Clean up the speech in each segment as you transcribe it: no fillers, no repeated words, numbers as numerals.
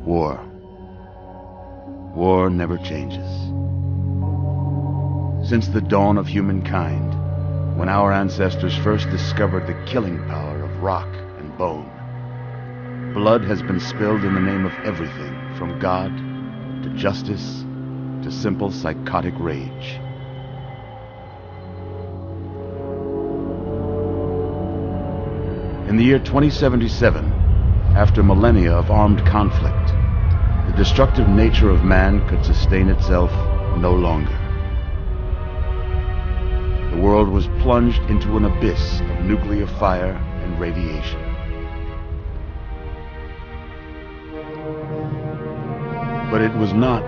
War. War never changes. Since the dawn of humankind, when our ancestors first discovered the killing power of rock and bone, blood has been spilled in the name of everything from God to justice to simple psychotic rage. In the year 2077, after millennia of armed conflict, the destructive nature of man could sustain itself no longer. The world was plunged into an abyss of nuclear fire and radiation. But it was not,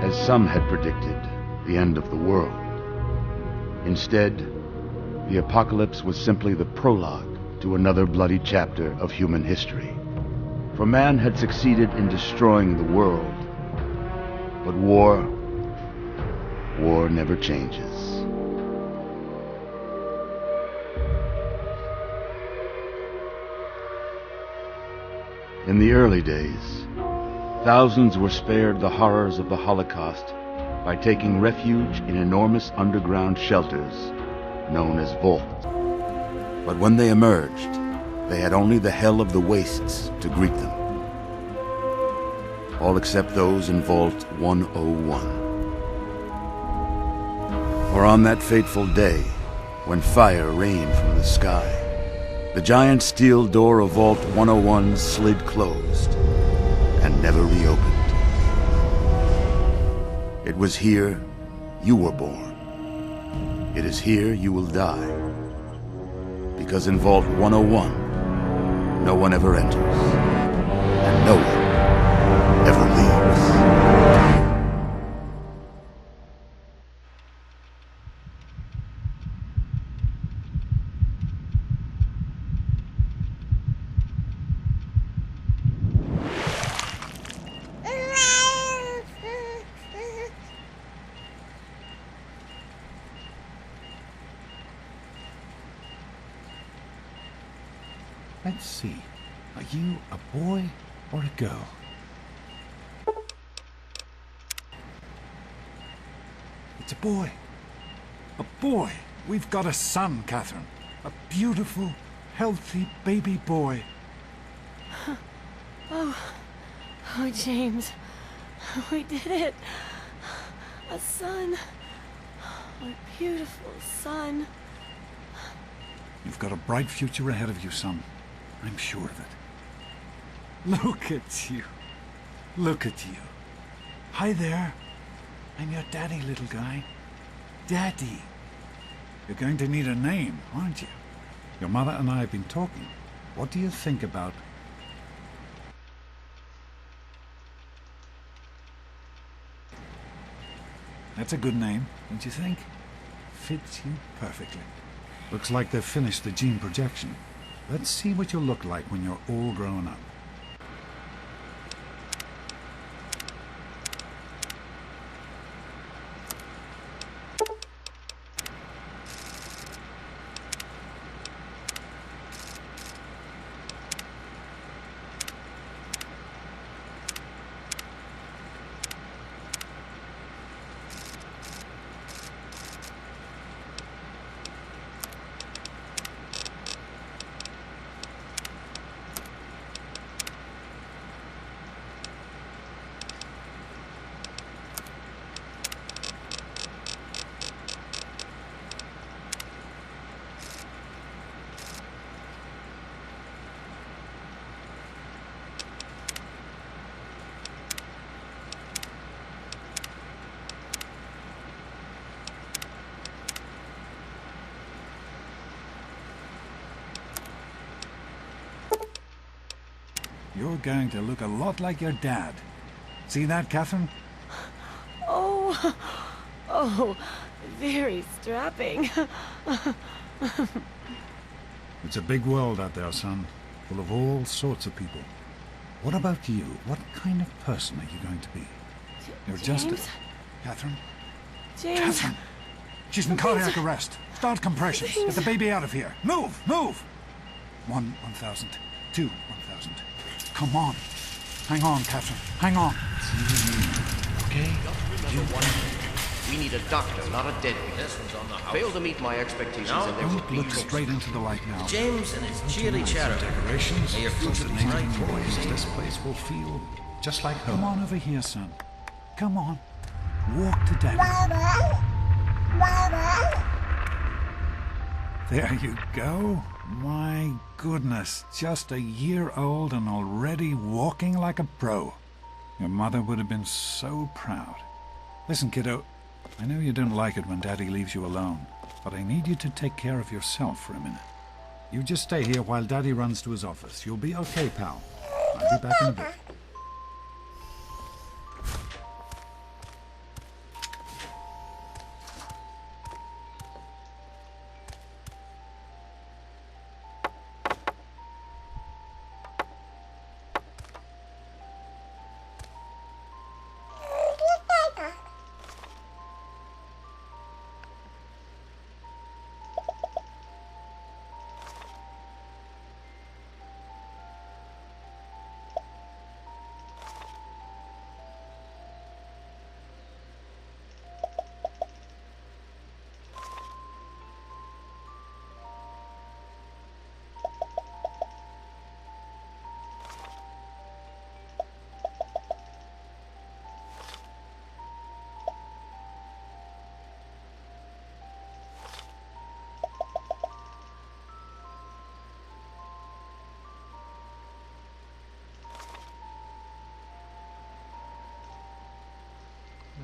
as some had predicted, the end of the world. Instead, the apocalypse was simply the prologue to another bloody chapter of human history. For man had succeeded in destroying the world, but war never changes. In the early days, thousands were spared the horrors of the Holocaust by taking refuge in enormous underground shelters known as vaults. But when they emerged, they had only the hell of the wastes to greet them. All except those in Vault 101. For on that fateful day, when fire rained from the sky, the giant steel door of Vault 101 slid closed and never reopened. It was here you were born. It is here you will die. Because in Vault 101, no one ever enters, and no one ever leaves. Let's see. Are you a boy or a girl? It's a boy. A boy. We've got a son, Catherine. A beautiful, healthy baby boy. Oh, James. We did it. A son. A beautiful son. You've got a bright future ahead of you, son. I'm sure of it. Look at you. Look at you. Hi there. I'm your daddy, little guy. Daddy. You're going to need a name, aren't you? Your mother and I have been talking. What do you think about... That's a good name, don't you think? Fits you perfectly. Looks like they've finished the gene projection. Let's see what you'll look like when you're all grown up. You're going to look a lot like your dad. See that, Catherine? Oh, very strapping. It's a big world out there, son, full of all sorts of people. What about you? What kind of person are you going to be? You're just a... Catherine? James. Catherine! She's in cardiac arrest. Start compressions. Get the baby out of here. Move! Move! 1,000. 2,000. Come on. Hang on, Catherine. Hang on. Okay? Remember one thing. We need a doctor, not a deadbeat. This one's on the house. Fail to meet my expectations and there will Don't be look straight into the light now. James and his cheerly chatter. Decorations, May your future be bright. toys. This place will feel just like home. Come on over here, son. Come on. Walk to Daddy. There you go. My goodness, just a year old and already walking like a pro. Your mother would have been so proud. Listen, kiddo, I know you don't like it when Daddy leaves you alone, but I need you to take care of yourself for a minute. You just stay here while Daddy runs to his office. You'll be okay, pal. I'll be back in a bit.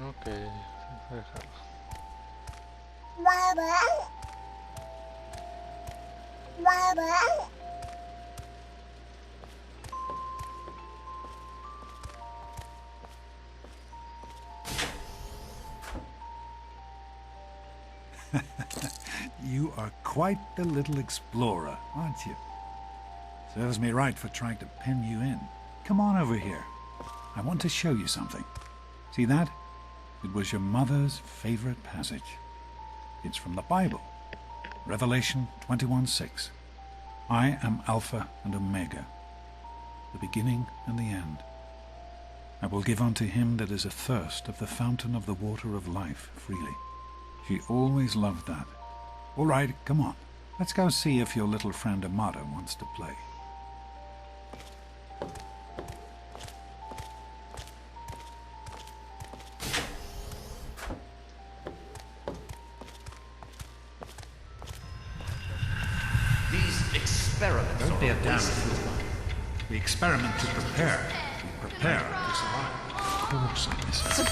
Ok, déjalo. You are quite the little explorer, aren't you? Serves me right for trying to pen you in. Come on over here. I want to show you something. See that? It was your mother's favorite passage. It's from the Bible. Revelation 21:6. I am Alpha and Omega, the beginning and the end. I will give unto him that is athirst of the fountain of the water of life freely. She always loved that. All right, come on. Let's go see if your little friend Amada wants to play. These experiments Don't be a are damn waste of fool. time. We experiment to prepare. We prepare to survive. Of course, I miss it.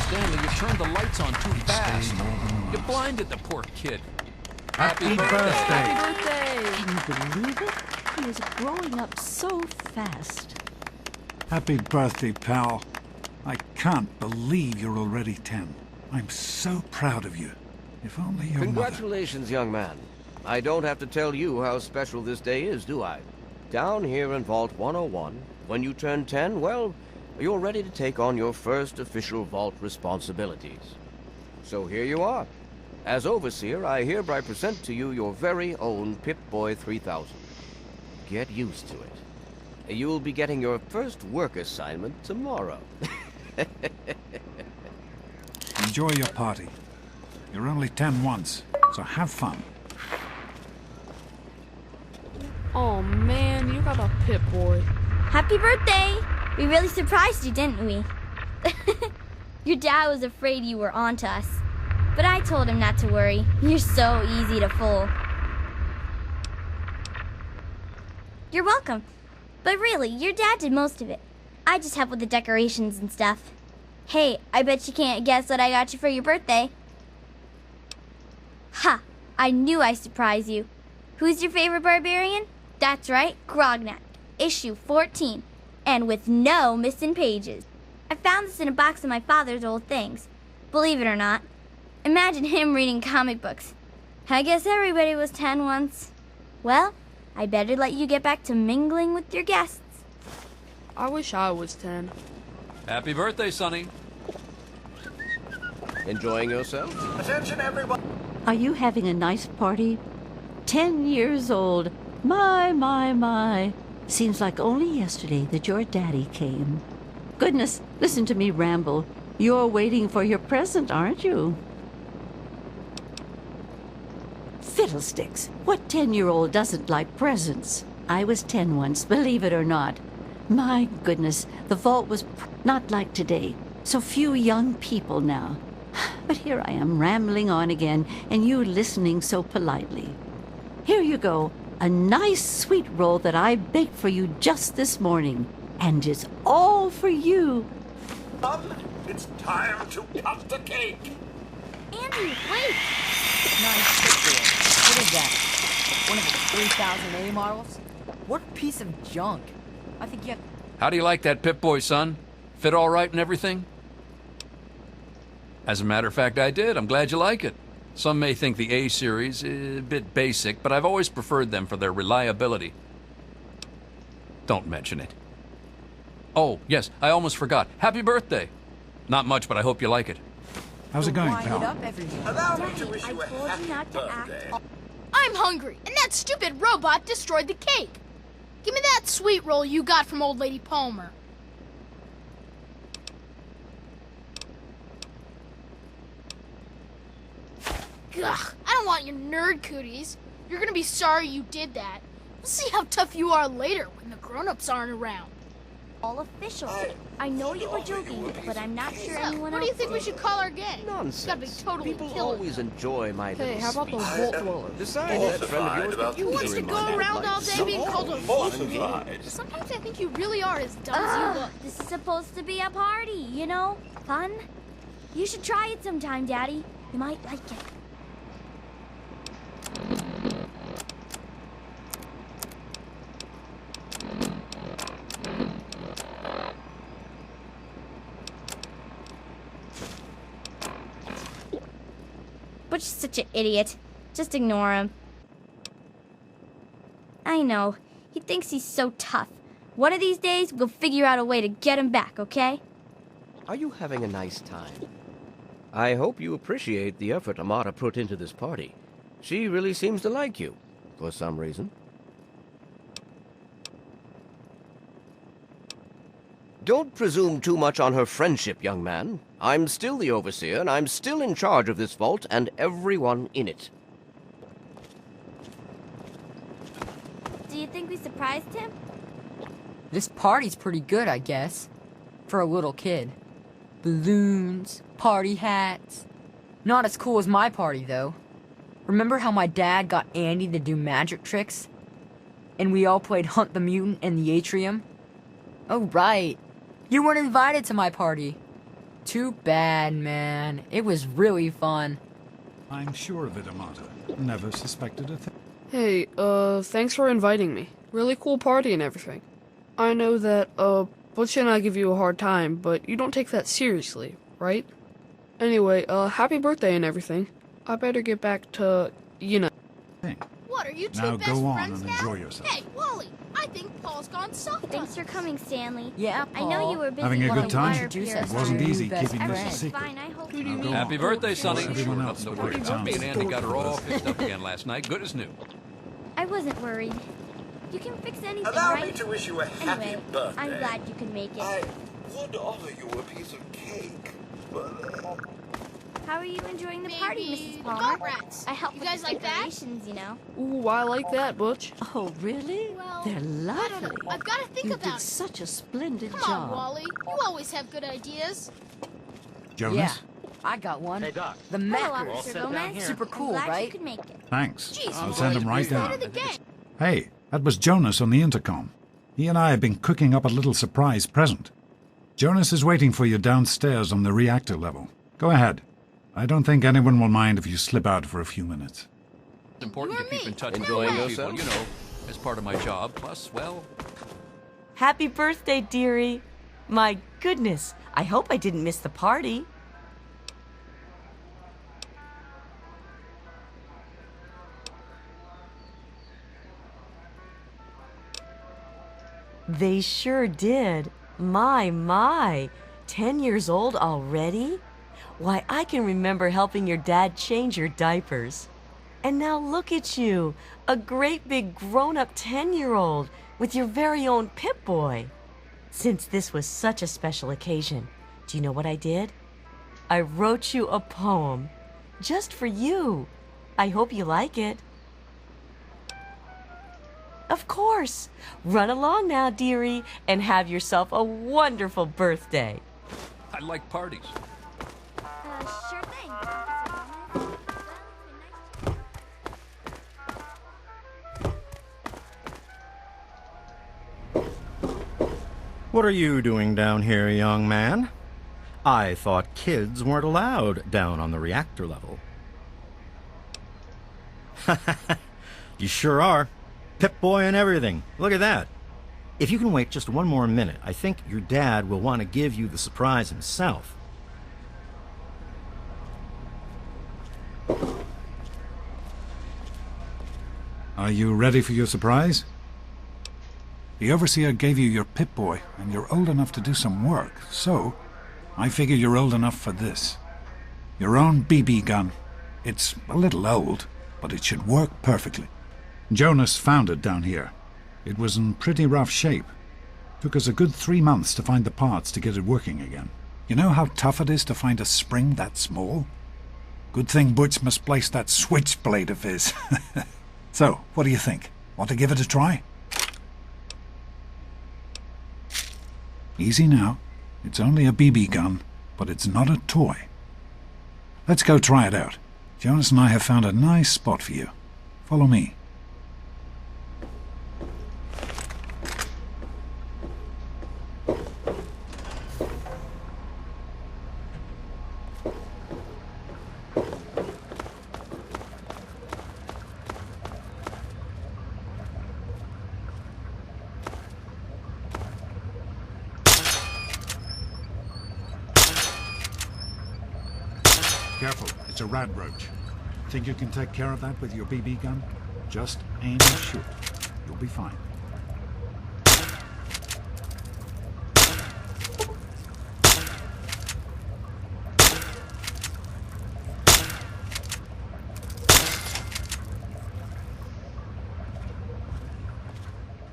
Stanley, you turned the lights on too fast. Stay more than a You month. blinded the poor kid. Happy birthday! Can you believe it? He is growing up so fast. Happy birthday, pal. I can't believe you're already 10. I'm so proud of you. If only your mother... Congratulations, young man. I don't have to tell you how special this day is, do I? Down here in Vault 101, when you turn 10, well, you're ready to take on your first official Vault responsibilities. So here you are. As Overseer, I hereby present to you your very own Pip-Boy 3000. Get used to it. You'll be getting your first work assignment tomorrow. Enjoy your party. You're only 10 once, so have fun. Oh man, you got a Pip-Boy. Happy birthday! We really surprised you, didn't we? Your dad was afraid you were onto us. But I told him not to worry. You're so easy to fool. You're welcome. But really, your dad did most of it. I just helped with the decorations and stuff. Hey, I bet you can't guess what I got you for your birthday. Ha! I knew I'd surprise you. Who's your favorite barbarian? That's right, Grognak. Issue 14. And with no missing pages. I found this in a box of my father's old things. Believe it or not. Imagine him reading comic books. I guess everybody was 10 once. Well, I better let you get back to mingling with your guests. I wish I was 10. Happy birthday, Sonny. Enjoying yourself? Attention, everyone. Are you having a nice party? 10 years old. My. Seems like only yesterday that your daddy came. Goodness, listen to me ramble. You're waiting for your present, aren't you? Fiddlesticks! What 10-year-old doesn't like presents? I was 10 once, believe it or not. My goodness, the vault was not like today. So few young people now. But here I am rambling on again, and you listening so politely. Here you go, a nice sweet roll that I baked for you just this morning. And it's all for you. It's time to cut the cake. Andy, wait! Nice picture. What is that? One of the 3000 A models? What a piece of junk. I think you have... How do you like that Pip-Boy, son? Fit all right and everything? As a matter of fact, I did. I'm glad you like it. Some may think the A series is a bit basic, but I've always preferred them for their reliability. Don't mention it. Oh, yes, I almost forgot. Happy birthday! Not much, but I hope you like it. How's it going, Wind it pal? up every year. Allow me to Daddy, wish I you a told happy you not to act. birthday. I'm hungry, and that stupid robot destroyed the cake. Give me that sweet roll you got from old lady Palmer. Ugh, I don't want your nerd cooties. You're gonna be sorry you did that. We'll see how tough you are later when the grown-ups aren't around. All official. I know you were joking, but I'm not sure So, anyone what do you else think we is. should call our gang? Nonsense. It's gotta be totally People killer. always enjoy my Hey, little how about those speech. vault dwellers? Besides, that friend of yours about could Who use wants a to go reminder around like all day some being called a Mortified. Sometimes I think you really are as dumb as you look. This is supposed to be a party, you know? Fun. You should try it sometime, Daddy. You might like it. Butch is such an idiot. Just ignore him. I know. He thinks he's so tough. One of these days, we'll figure out a way to get him back, okay? Are you having a nice time? I hope you appreciate the effort Amata put into this party. She really seems to like you, for some reason. Don't presume too much on her friendship, young man. I'm still the overseer, and I'm still in charge of this vault and everyone in it. Do you think we surprised him? This party's pretty good, I guess. For a little kid. Balloons, party hats. Not as cool as my party, though. Remember how my dad got Andy to do magic tricks? And we all played Hunt the Mutant in the atrium? Oh, right. You weren't invited to my party. Too bad, man. It was really fun. I'm sure of it, Amata. Never suspected a thing. Hey, thanks for inviting me. Really cool party and everything. I know that, Butch and I give you a hard time, but you don't take that seriously, right? Anyway, happy birthday and everything. I better get back to, you know. What, are you two Now best go on friends and now? enjoy yourself. Hey, Wally, I think Paul's gone soft. Thanks for coming, Stanley. Yeah, I know you were busy Having a with good the time? wire Introduce us It to wasn't your easy new best keeping this a friend. secret. Fine, I hope Now you go Happy on. birthday, Sonny. Tell everyone Sure, else nothing to what worry it about. Me sounds and Andy got her all like. fixed up again last night, good as new. I wasn't worried. You can fix anything, Allow right? me to wish you a happy Anyway, birthday. I'm glad you could make it. I would offer you a piece of cake, but How are you enjoying the party, Maybe Mrs. Palmer? goat rats. I helped You with guys the like that? decorations, you know. Ooh, I like that, Butch. Oh, really? Well, They're I don't know. lovely. I've got to think You about did it. such a splendid Come job. on, Wally. You always have good ideas. Jonas? Yeah, I got one. Hey, Doc. The Hello, Mackers. Officer Gomez. Super cool, I'm glad right? you could make it. Thanks. Jeez, I'll Wally, send him right you're part down. of the gang. Hey, that was Jonas on the intercom. He and I have been cooking up a little surprise present. Jonas is waiting for you downstairs on the reactor level. Go ahead. I don't think anyone will mind if you slip out for a few minutes. It's important You to or keep me? in touch Enjoying with people, yourself? you know, as part of my job. Plus, well, Happy birthday, dearie. My goodness, I hope I didn't miss the party. They sure did. My. 10 years old already? Why, I can remember helping your dad change your diapers. And now look at you, a great big grown-up 10-year-old. with your very own Pip-Boy. Since this was such a special occasion, do you know what I did? I wrote you a poem just for you. I hope you like it. Of course. Run along now, dearie, and have yourself a wonderful birthday. I like parties. Sure thing, What are you doing down here, young man? I thought kids weren't allowed down on the reactor level. You sure are. Pip-Boy and everything. Look at that. If you can wait just one more minute, I think your dad will want to give you the surprise himself. Are you ready for your surprise? The overseer gave you your Pip-Boy, and you're old enough to do some work, so I figure you're old enough for this. Your own BB gun. It's a little old, but it should work perfectly. Jonas found it down here. It was in pretty rough shape. Took us a good 3 months to find the parts to get it working again. You know how tough it is to find a spring that small? Good thing Butch misplaced that switchblade of his. So, what do you think? Want to give it a try? Easy now. It's only a BB gun, but it's not a toy. Let's go try it out. Jonas and I have found a nice spot for you. Follow me. Careful, it's a rad roach. Think you can take care of that with your BB gun? Just aim and shoot. You'll be fine.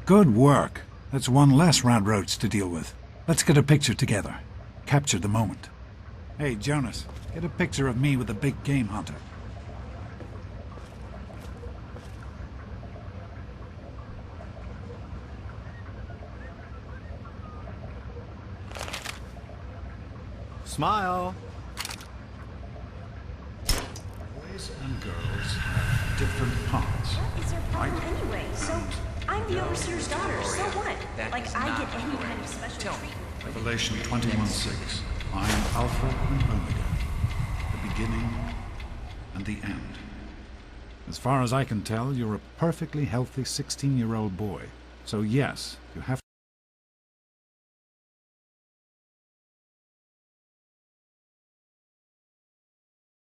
Good work. That's one less rad roach to deal with. Let's get a picture together. Capture the moment. Hey, Jonas, get a picture of me with a big game hunter. Smile. Boys and girls have different parts. What is your problem anyway? So, I'm the overseer's daughter, so what? Like, I get any kind of special treatment. Revelation 21:6. I am Alpha and Omega, the beginning and the end. As far as I can tell, you're a perfectly healthy 16-year-old boy. So yes, you have